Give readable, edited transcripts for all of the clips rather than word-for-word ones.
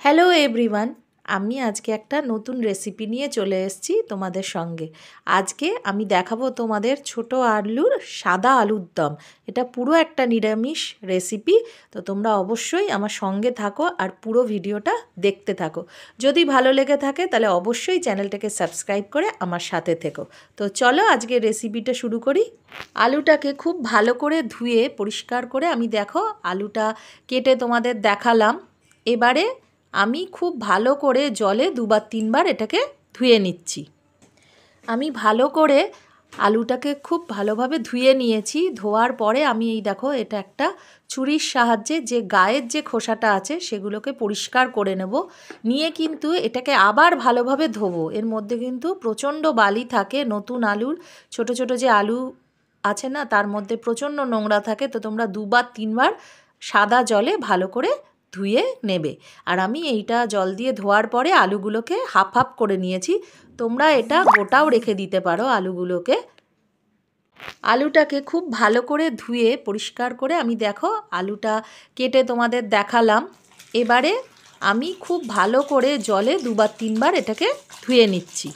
Hello everyone, আমি আজকে একটা নতুন রেসিপি নিয়ে চলে এসেছি তোমাদের সঙ্গে। আজকে আমি দেখাবো তোমাদের ছোট আলুর সাদা আলুর দম। এটা পুরো একটা নিরামিষ রেসিপি, তো তোমরা অবশ্যই আমার সঙ্গে থাকো আর পুরো ভিডিওটা দেখতে থাকো। যদি ভালো লেগে থাকে তাহলে অবশ্যই চ্যানেলটাকে সাবস্ক্রাইব করে আমার সাথে থেকো। তো চলো আজকে রেসিপিটা শুরু করি। আলুটাকে খুব ভালো করে ধুয়ে পরিষ্কার করে আমি আলুটা কেটে তোমাদের দেখালাম। এবারে আমি খুব ভালো করে জলে দুবার তিনবার এটাকে ধুয়ে নিচ্ছি। আমি ভালো করে আলুটাকে খুব ভালোভাবে ধুয়ে নিয়েছি। ধোয়ার পরে আমি এটা একটা ছুরির সাহায্যে যে গায়ের যে খোসাটা আছে সেগুলোকে পরিষ্কার করে নেব। নিয়ে কিন্তু এটাকে আবার ভালোভাবে ধোবো। এর মধ্যে কিন্তু প্রচণ্ড বালি থাকে। নতুন আলুর ছোট ছোট যে আলু আছে না, তার মধ্যে প্রচণ্ড নোংরা থাকে। তো তোমরা দুবার তিনবার সাদা জলে ভালো করে ধুয়ে নেবে। আর আমি এইটা জল দিয়ে ধোয়ার পরে আলুগুলোকে হাফ হাফ করে নিয়েছি। তোমরা এটা গোটাও রেখে দিতে পারো আলুগুলোকে। আলুটাকে খুব ভালো করে ধুয়ে পরিষ্কার করে আমি আলুটা কেটে তোমাদের দেখালাম। এবারে আমি খুব ভালো করে জলে দুবার তিনবার এটাকে ধুয়ে নিচ্ছি।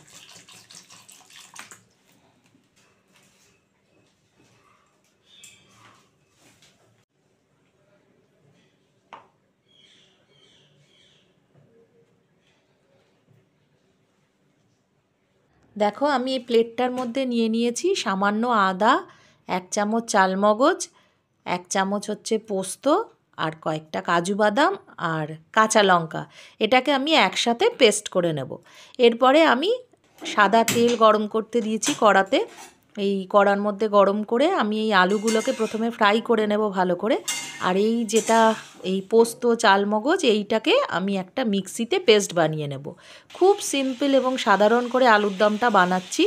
দেখো আমি এই প্লেটটার মধ্যে নিয়ে নিয়েছি সামান্য আদা, 1 চামচ চালমগজ, 1 চামচ হচ্ছে পোস্ত, আর কয়েকটা কাজু বাদাম আর কাঁচা লঙ্কা। এটাকে আমি একসাথে পেস্ট করে নেব। এরপরে আমি সাদা তেল গরম করতে দিয়েছি কড়াতে। এই কড়ার মধ্যে গরম করে আমি এই আলুগুলোকে প্রথমে ফ্রাই করে নেব ভালো করে। আর এই পোস্ত চালমগজ এইটাকে আমি একটা মিক্সিতে পেস্ট বানিয়ে নেব। খুব সিম্পল এবং সাধারণ করে আলুর দমটা বানাচ্ছি।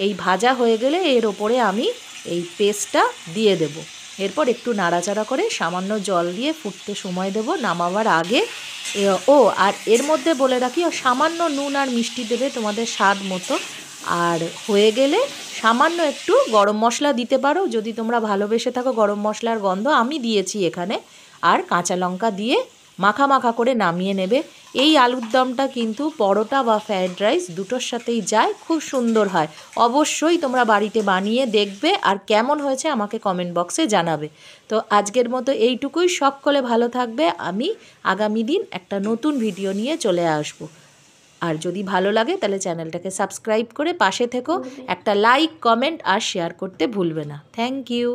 এই ভাজা হয়ে গেলে এর ওপরে আমি এই পেস্টটা দিয়ে দেব। এরপর একটু নাড়াচাড়া করে সামান্য জল দিয়ে ফুটতে সময় দেব নামাবার আগে। আর এর মধ্যে বলে রাখি, সামান্য নুন আর মিষ্টি দেবে তোমাদের স্বাদ মতো। আর হয়ে গেলে সামান্য একটু গরম মশলা দিতে পারো যদি তোমরা ভালোবেসে থাকো গরম মশলার গন্ধ। আমি দিয়েছি এখানে। আর কাঁচা লঙ্কা দিয়ে মাখা মাখা করে নামিয়ে নেবে। এই আলুর দমটা কিন্তু পরোটা বা ফ্রায়েড রাইস দুটোর সাথেই যায়, খুব সুন্দর হয়। অবশ্যই তোমরা বাড়িতে বানিয়ে দেখবে আর কেমন হয়েছে আমাকে কমেন্ট বক্সে জানাবে। তো আজকের মতো এইটুকুই। সকলে ভালো থাকবে। আমি আগামী দিন একটা নতুন ভিডিও নিয়ে চলে আসব। আর যদি ভালো লাগে তাহলে চ্যানেলটাকে সাবস্ক্রাইব করে পাশে থেকো। একটা লাইক, কমেন্ট আর শেয়ার করতে ভুলবে না। Thank you.